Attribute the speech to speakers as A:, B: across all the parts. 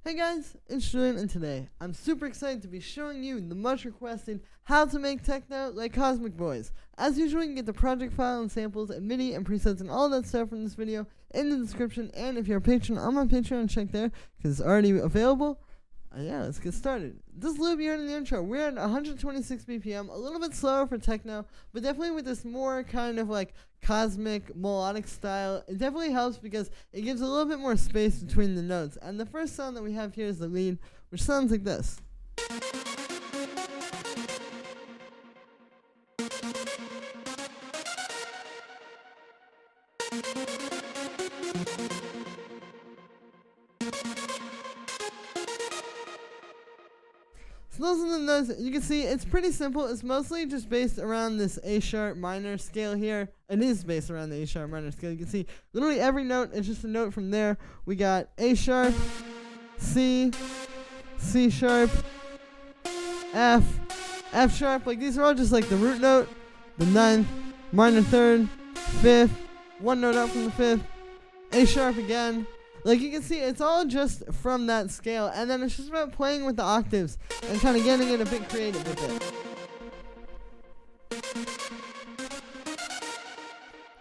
A: Hey guys, it's Julian, and today I'm super excited to be showing you the much requested how to make techno like Cosmic Boys. As usual, you can get the project file and samples and MIDI and presets and all that stuff from this video in the description, and if you're a patron on my Patreon, check there because it's already available. Yeah, let's get started. This loop here in the intro, we're at 126 BPM, a little bit slower for techno, but definitely with this more kind of like cosmic melodic style, it definitely helps because it gives a little bit more space between the notes. And the first sound that we have here is the lead, which sounds like this. So those are the notes. You can see it's pretty simple. It's mostly just based around this A sharp minor scale here. It is based around the A sharp minor scale. You can see literally every note is just a note from there. We got A sharp, C, C sharp, F, F sharp. Like these are all just like the root note, the ninth, minor third, fifth, one note up from the fifth, A sharp again. Like you can see, it's all just from that scale, and then it's just about playing with the octaves and kind of getting it a bit creative with it.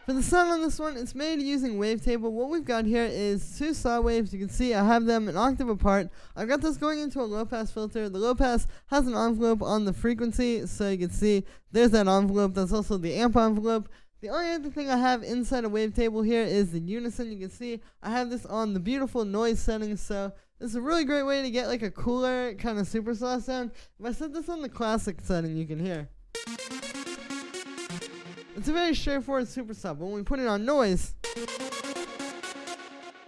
A: For the sound on this one, it's made using wavetable. What we've got here is two saw waves. You can see I have them an octave apart. I've got this going into a low-pass filter. The low-pass has an envelope on the frequency, so you can see there's that envelope. That's also the amp envelope. The only other thing I have inside a wavetable here is the unison. You can see I have this on the beautiful noise settings, so this is a really great way to get like a cooler kind of super saw sound. If I set this on the classic setting, you can hear it's a very straightforward super saw, but when we put it on noise, it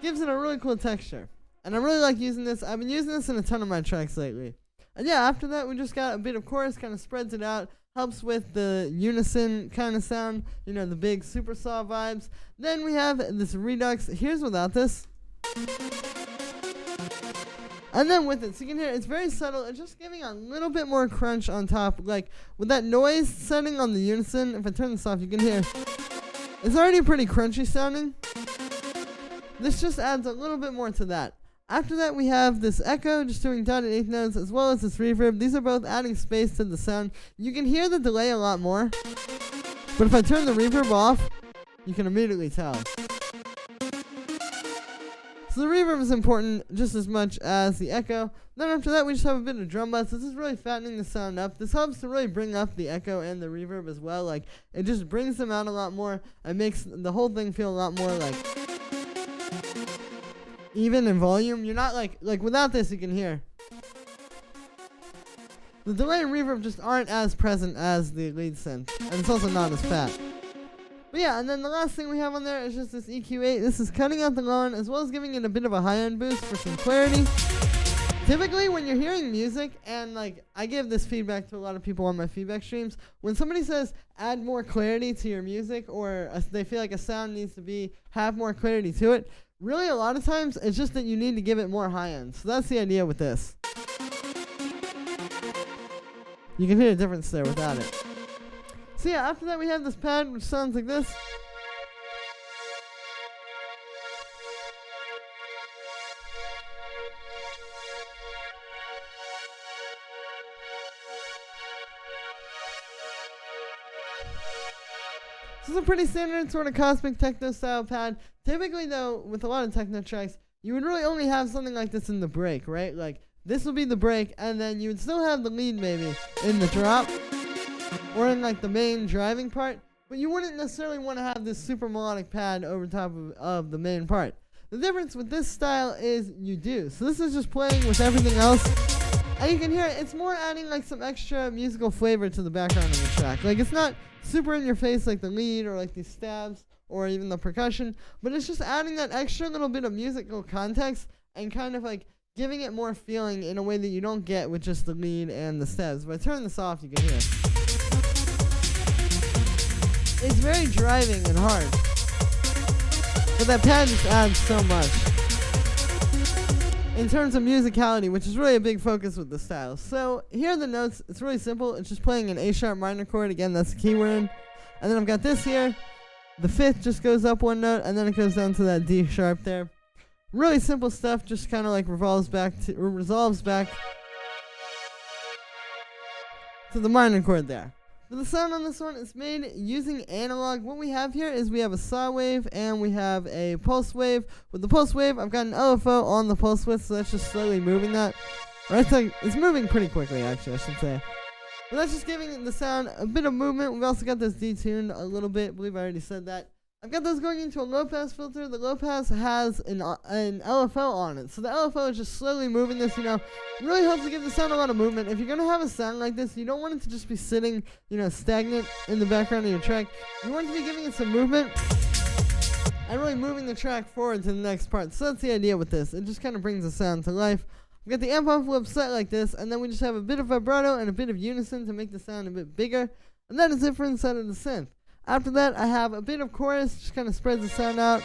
A: gives it a really cool texture. And I really like using this. I've been using this in a ton of my tracks lately. And yeah, after that we just got a bit of chorus, kind of spreads it out. Helps with the unison kind of sound, you know, the big super saw vibes. Then we have this redux. Here's without this. And then with it, so you can hear it's very subtle. It's just giving a little bit more crunch on top. Like with that noise setting on the unison, if I turn this off, you can hear it's already pretty crunchy sounding. This just adds a little bit more to that. After that, we have this echo, just doing dotted eighth notes, as well as this reverb. These are both adding space to the sound. You can hear the delay a lot more, but if I turn the reverb off, you can immediately tell. So the reverb is important just as much as the echo. Then after that, we just have a bit of drum bus. This is really fattening the sound up. This helps to really bring up the echo and the reverb as well. Like, it just brings them out a lot more and makes the whole thing feel a lot more like even in volume. You're not like without this you can hear the delay and reverb just aren't as present as the lead synth, and it's also not as fat. But yeah, and then the last thing we have on there is just this EQ8. This is cutting out the low end as well as giving it a bit of a high end boost for some clarity. Typically when you're hearing music, and like I give this feedback to a lot of people on my feedback streams, when somebody says add more clarity to your music, or they feel like a sound needs to have more clarity to it, really, a lot of times, it's just that you need to give it more high end. So that's the idea with this. You can hear the difference there without it. So yeah, after that we have this pad, which sounds like this. This is a pretty standard sort of cosmic techno style pad. Typically though, with a lot of techno tracks, you would really only have something like this in the break, right? Like this would be the break, and then you would still have the lead maybe in the drop or in like the main driving part, but you wouldn't necessarily want to have this super melodic pad over top of the main part. The difference with this style is you do. So this is just playing with everything else, and you can hear it's more adding like some extra musical flavor to the background of the track. Like it's not super in your face like the lead or like these stabs or even the percussion, but it's just adding that extra little bit of musical context and kind of like giving it more feeling in a way that you don't get with just the lead and the stabs. If I turn this off, you can hear it's very driving and hard, but that pad just adds so much in terms of musicality, which is really a big focus with the style. So here are the notes. It's really simple. It's just playing an A sharp minor chord. Again, that's the key we're in. And then I've got this here. The fifth just goes up one note, and then it goes down to that D sharp there. Really simple stuff, just kind of like resolves back to the minor chord there. For the sound on this one, it's made using analog. What we have here is we have a saw wave and we have a pulse wave. With the pulse wave, I've got an LFO on the pulse width, so that's just slowly moving that. Right, so it's moving pretty quickly, actually, I should say. But that's just giving the sound a bit of movement. We've also got this detuned a little bit. I believe I already said that. I've got those going into a low-pass filter. The low-pass has an LFO on it. So the LFO is just slowly moving this, really helps to give the sound a lot of movement. If you're going to have a sound like this, you don't want it to just be sitting, stagnant in the background of your track. You want it to be giving it some movement and really moving the track forward to the next part. So that's the idea with this. It just kind of brings the sound to life. We've got the amp envelope set like this, and then we just have a bit of vibrato and a bit of unison to make the sound a bit bigger. And that is it for inside of the synth. After that, I have a bit of chorus, just kind of spreads the sound out.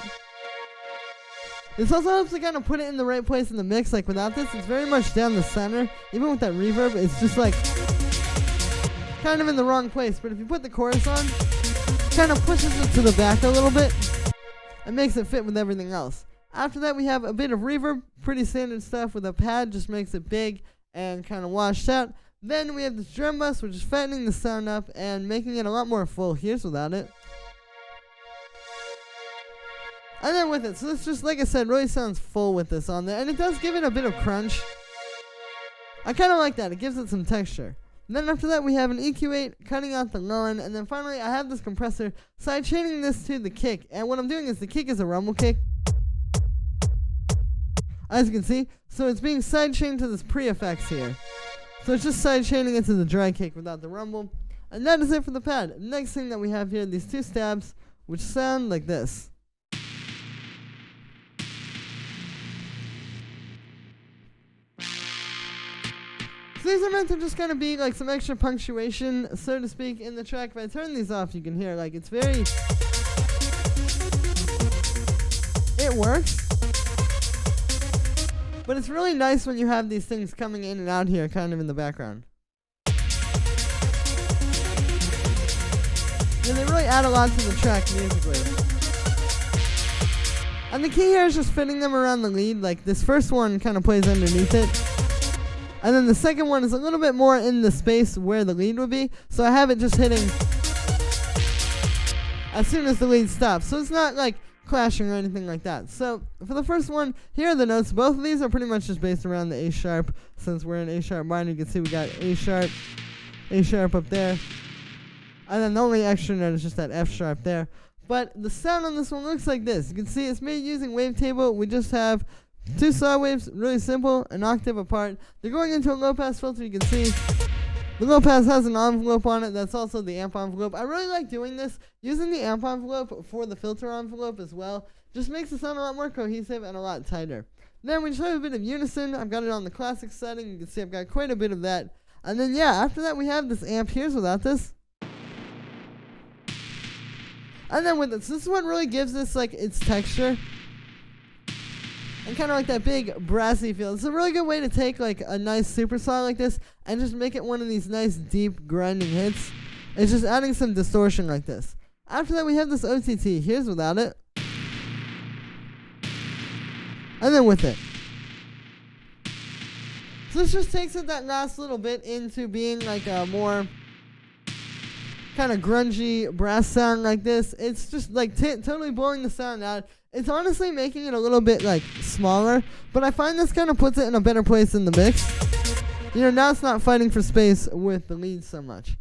A: This also helps to kind of put it in the right place in the mix. Like without this, it's very much down the center. Even with that reverb, it's just like kind of in the wrong place. But if you put the chorus on, it kind of pushes it to the back a little bit and makes it fit with everything else. After that, we have a bit of reverb, pretty standard stuff with a pad, just makes it big and kind of washed out. Then we have this drum bus, which is fattening the sound up and making it a lot more full. Here's without it. And then with it. So this just, like I said, really sounds full with this on there. And it does give it a bit of crunch. I kind of like that. It gives it some texture. And then after that, we have an EQ8 cutting out the low end. And then finally, I have this compressor side chaining this to the kick. And what I'm doing is the kick is a rumble kick, as you can see. So it's being side chained to this pre-effects here. So it's just side chaining it to the dry kick without the rumble. And that is it for the pad. Next thing that we have here, these two stabs, which sound like this. So these are meant to just kind of be like some extra punctuation, so to speak, in the track. If I turn these off, you can hear like it's very... It works. But it's really nice when you have these things coming in and out here kind of in the background. And they really add a lot to the track musically. And the key here is just fitting them around the lead. Like this first one kind of plays underneath it. And then the second one is a little bit more in the space where the lead would be. So I have it just hitting as soon as the lead stops. So it's not like clashing or anything like that. So for the first one, here are the notes. Both of these are pretty much just based around the A sharp. Since we're in A sharp minor, you can see we got A sharp up there, and then the only extra note is just that F sharp there. But the sound on this one looks like this. You can see it's made using wavetable. We just have two saw waves, really simple, an octave apart. They're going into a low pass filter. You can see the low pass has an envelope on it. That's also the amp envelope. I really like doing this. Using the amp envelope for the filter envelope as well just makes the sound a lot more cohesive and a lot tighter. Then we just have a bit of unison. I've got it on the classic setting. You can see I've got quite a bit of that. And then yeah, after that we have this amp here without this. And then with this is what really gives this like its texture. And kind of like that big brassy feel. It's a really good way to take like a nice super saw like this and just make it one of these nice deep grinding hits. It's just adding some distortion like this. After that we have this OTT. Here's without it. And then with it. So this just takes it that last little bit into being like a more kind of grungy brass sound like this. It's just like totally blowing the sound out. It's honestly making it a little bit like smaller, but I find this kind of puts it in a better place in the mix. Now it's not fighting for space with the lead so much.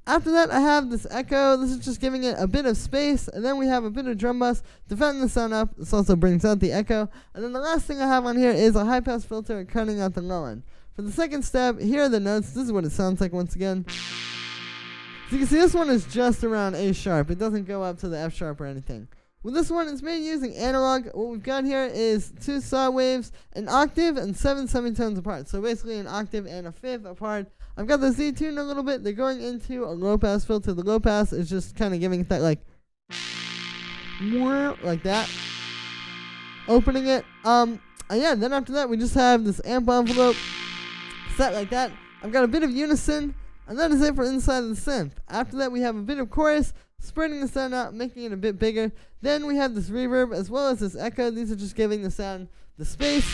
A: After that, I have this echo. This is just giving it a bit of space, and then we have a bit of drum bus to fatten the sound up. This also brings out the echo. And then the last thing I have on here is a high-pass filter cutting out the low end. For the second step, here are the notes. This is what it sounds like once again. So you can see this one is just around A sharp. It doesn't go up to the F sharp or anything. With this one, it's made using analog. What we've got here is two saw waves, an octave, and 7 semitones apart. So basically an octave and a fifth apart. I've got the Z tuned a little bit. They're going into a low pass filter. The low pass is just kind of giving it that like that. Opening it. And yeah, then after that we just have this amp envelope set like that. I've got a bit of unison, and that is it for inside of the synth. After that we have a bit of chorus, spreading the sound out, making it a bit bigger. Then we have this reverb as well as this echo. These are just giving the sound the space.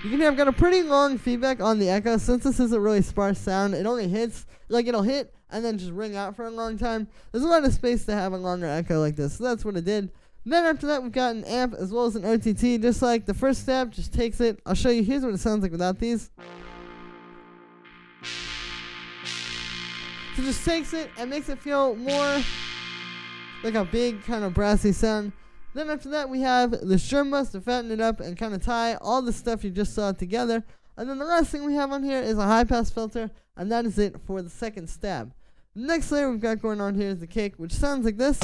A: You can hear I've got a pretty long feedback on the echo. Since this is a really sparse sound, it only hits, like it'll hit and then just ring out for a long time. There's a lot of space to have a longer echo like this, so that's what I did. Then after that, we've got an amp as well as an OTT, just like the first step, just takes it. I'll show you, here's what it sounds like without these. So just takes it and makes it feel more like a big kind of brassy sound. Then after that, we have this drum bus to fatten it up and kind of tie all the stuff you just saw together. And then the last thing we have on here is a high pass filter, and that is it for the second stab. The next layer we've got going on here is the kick, which sounds like this.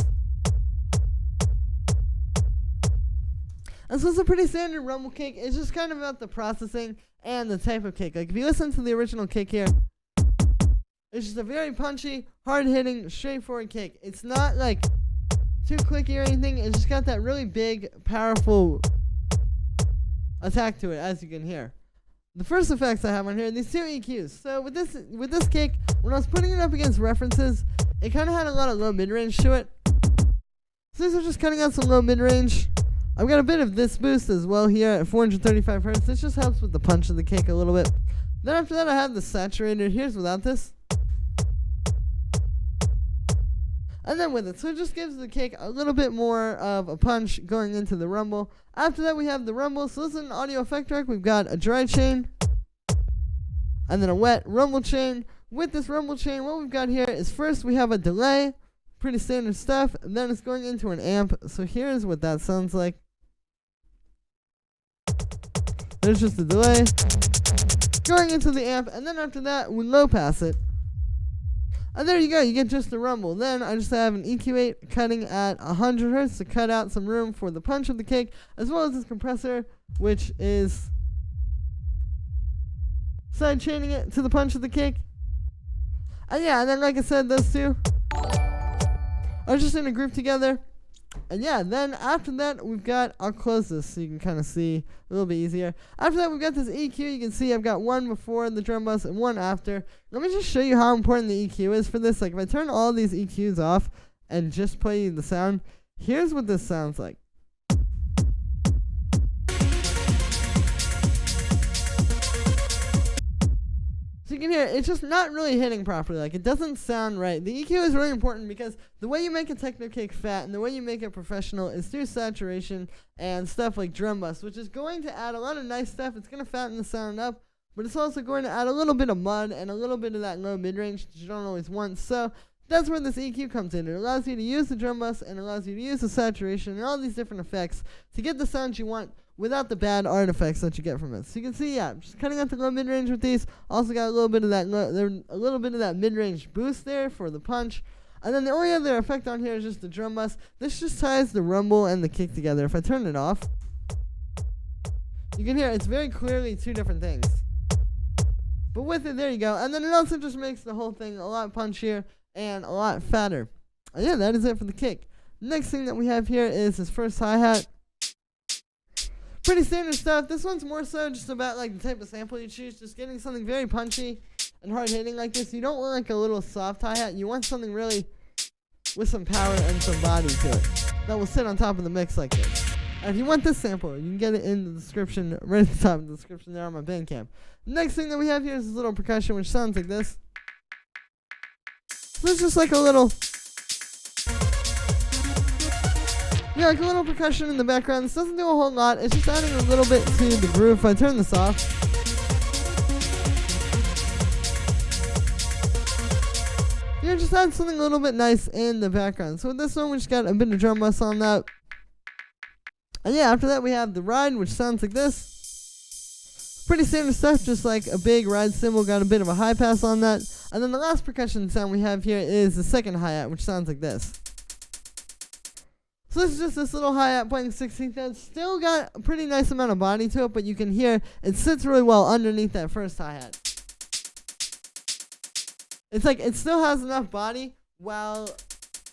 A: And so it's a pretty standard rumble kick. It's just kind of about the processing and the type of kick. Like if you listen to the original kick here, it's just a very punchy, hard-hitting, straightforward kick. It's not like too clicky or anything. It's just got that really big, powerful attack to it, as you can hear. The first effects I have on here are these two EQs. So with this kick, when I was putting it up against references, it kind of had a lot of low mid-range to it. So these are just cutting out some low mid-range. I've got a bit of this boost as well here at 435 Hz. This just helps with the punch of the kick a little bit. Then after that, I have the saturator. Here's without this. And then with it. So it just gives the kick a little bit more of a punch going into the rumble. After that, we have the rumble. So this is an audio effect track. We've got a dry chain and then a wet rumble chain. With this rumble chain, what we've got here is first we have a delay. Pretty standard stuff. And then it's going into an amp. So here's what that sounds like. There's just a delay going into the amp, and then after that we low pass it, and there you go, you get just the rumble. Then I just have an EQ8 cutting at 100 Hz to cut out some room for the punch of the kick, as well as this compressor, which is side chaining it to the punch of the kick. And yeah, and then like I said, those two are just in a group together. And yeah, then after that, we've got, I'll close this so you can kind of see a little bit easier. After that, we've got this EQ. You can see I've got one before the drum bus and one after. Let me just show you how important the EQ is for this. Like if I turn all these EQs off and just play the sound, here's what this sounds like. So you can hear it's just not really hitting properly. Like it doesn't sound right. The EQ is really important because the way you make a techno kick fat and the way you make it professional is through saturation and stuff like drum bus, which is going to add a lot of nice stuff. It's going to fatten the sound up, but it's also going to add a little bit of mud and a little bit of that low mid-range that you don't always want. So that's where this EQ comes in. It allows you to use the drum bus and allows you to use the saturation and all these different effects to get the sound you want without the bad artifacts that you get from it. So you can see, yeah, just cutting out the low mid-range with these. Also got a little bit of that mid-range boost there for the punch. And then the only other effect on here is just the drum bus. This just ties the rumble and the kick together. If I turn it off, you can hear it's very clearly two different things. But with it, there you go. And then it also just makes the whole thing a lot punchier and a lot fatter. And yeah, that is it for the kick. Next thing that we have here is this first hi-hat. Pretty standard stuff. This one's more so just about like the type of sample you choose. Just getting something very punchy and hard hitting like this. You don't want like a little soft hi-hat. You want something really with some power and some body to it that will sit on top of the mix like this. And if you want this sample, you can get it in the description, right at the top of the description there on my Bandcamp. Next thing that we have here is this little percussion, which sounds like this. So it's just like a little, yeah, like a little percussion in the background. This doesn't do a whole lot. It's just adding a little bit to the groove. If I turn this off, yeah, just add something a little bit nice in the background. So with this one, we just got a bit of drum bus on that. And yeah, after that we have the ride, which sounds like this. Pretty standard stuff, just like a big ride cymbal, got a bit of a high pass on that. And then the last percussion sound we have here is the second hi-hat, which sounds like this. So this is just this little hi-hat playing 16th. It's still got a pretty nice amount of body to it, but you can hear it sits really well underneath that first hi-hat. It's like it still has enough body while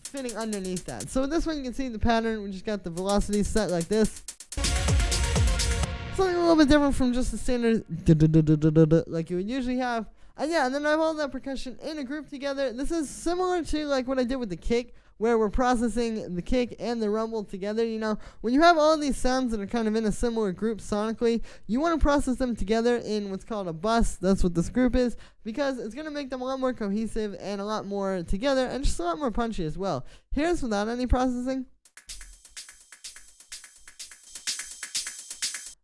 A: fitting underneath that. So with this one you can see the pattern. We just got the velocity set like this. Something a little bit different from just the standard like you would usually have. And yeah, and then I have all that percussion in a group together. This is similar to like what I did with the kick, where we're processing the kick and the rumble together. You know, when you have all these sounds that are kind of in a similar group sonically, you want to process them together in what's called a bus. That's what this group is, because it's going to make them a lot more cohesive and a lot more together and just a lot more punchy as well. Here's without any processing.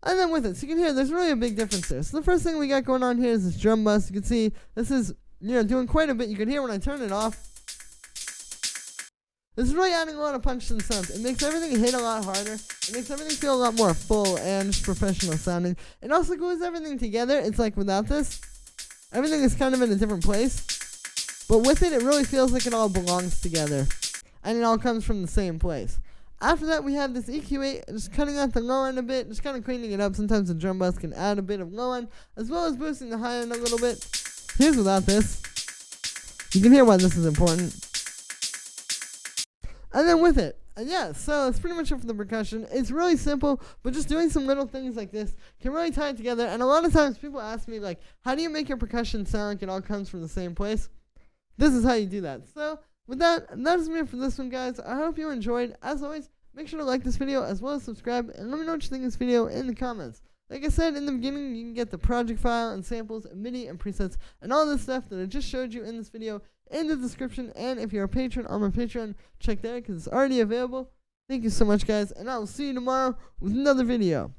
A: And then with it, so you can hear there's really a big difference there. So the first thing we got going on here is this drum bus. You can see this is, doing quite a bit. You can hear when I turn it off. This is really adding a lot of punch to the sound. It makes everything hit a lot harder. It makes everything feel a lot more full and just professional sounding. It also glues everything together. It's like without this, everything is kind of in a different place. But with it, it really feels like it all belongs together. And it all comes from the same place. After that, we have this EQ8, just cutting out the low end a bit, just kind of cleaning it up. Sometimes the drum bus can add a bit of low end, as well as boosting the high end a little bit. Here's without this. You can hear why this is important. And then with it, so that's pretty much it for the percussion. It's really simple, but just doing some little things like this can really tie it together. And a lot of times people ask me, like, how do you make your percussion sound like it all comes from the same place? This is how you do that. So with that is it for this one, guys. I hope you enjoyed. As always, make sure to like this video as well as subscribe, and let me know what you think of this video in the comments. Like I said in the beginning, you can get the project file and samples, and MIDI and presets, and all this stuff that I just showed you in this video in the description. And if you're a patron on my Patreon, check there because it's already available. Thank you so much, guys, and I will see you tomorrow with another video.